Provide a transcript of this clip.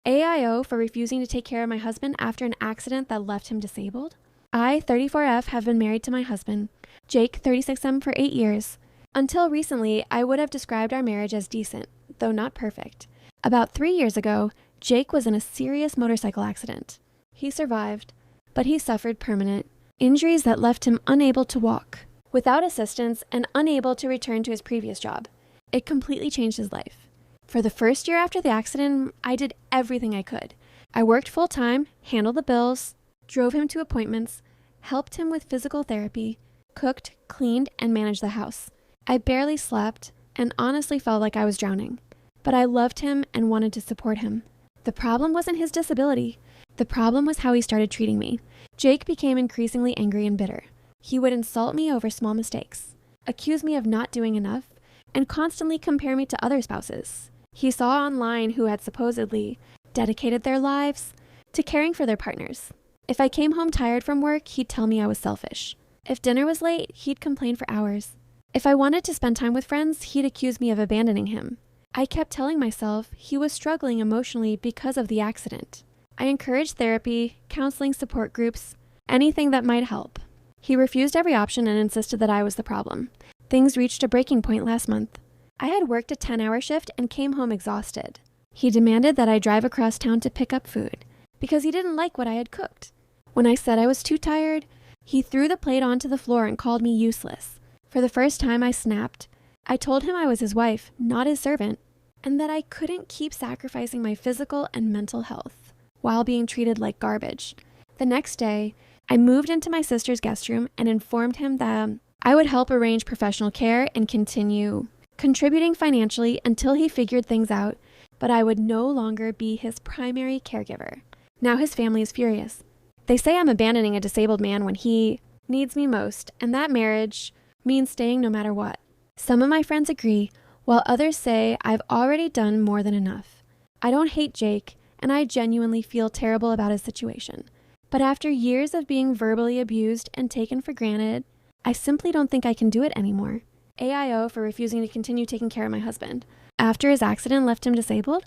AIO for refusing to take care of my husband after an accident that left him disabled. I, 34F, have been married to my husband, Jake, 36M, for 8 years. Until recently, I would have described our marriage as decent, though not perfect. About 3 years ago, Jake was in a serious motorcycle accident. He survived, but he suffered permanent injuries that left him unable to walk, without assistance and unable to return to his previous job. It completely changed his life. For the first year after the accident, I did everything I could. I worked full-time, handled the bills, drove him to appointments, helped him with physical therapy, cooked, cleaned, and managed the house. I barely slept and honestly felt like I was drowning. But I loved him and wanted to support him. The problem wasn't his disability. The problem was how he started treating me. Jake became increasingly angry and bitter. He would insult me over small mistakes, accuse me of not doing enough, and constantly compare me to other spouses he saw online who had supposedly dedicated their lives to caring for their partners. If I came home tired from work, he'd tell me I was selfish. If dinner was late, he'd complain for hours. If I wanted to spend time with friends, he'd accuse me of abandoning him. I kept telling myself he was struggling emotionally because of the accident. I encouraged therapy, counseling support groups, anything that might help. He refused every option and insisted that I was the problem. Things reached a breaking point last month. I had worked a 10-hour shift and came home exhausted. He demanded that I drive across town to pick up food because he didn't like what I had cooked. When I said I was too tired, he threw the plate onto the floor and called me useless. For the first time, I snapped. I told him I was his wife, not his servant, and that I couldn't keep sacrificing my physical and mental health while being treated like garbage. The next day, I moved into my sister's guest room and informed him that I would help arrange professional care and continue contributing financially until he figured things out, but I would no longer be his primary caregiver. Now his family is furious. They say I'm abandoning a disabled man when he needs me most, and that marriage means staying no matter what. Some of my friends agree, while others say I've already done more than enough. I don't hate Jake, and I genuinely feel terrible about his situation. But after years of being verbally abused and taken for granted, I simply don't think I can do it anymore. AIO for refusing to continue taking care of my husband. After his accident left him disabled,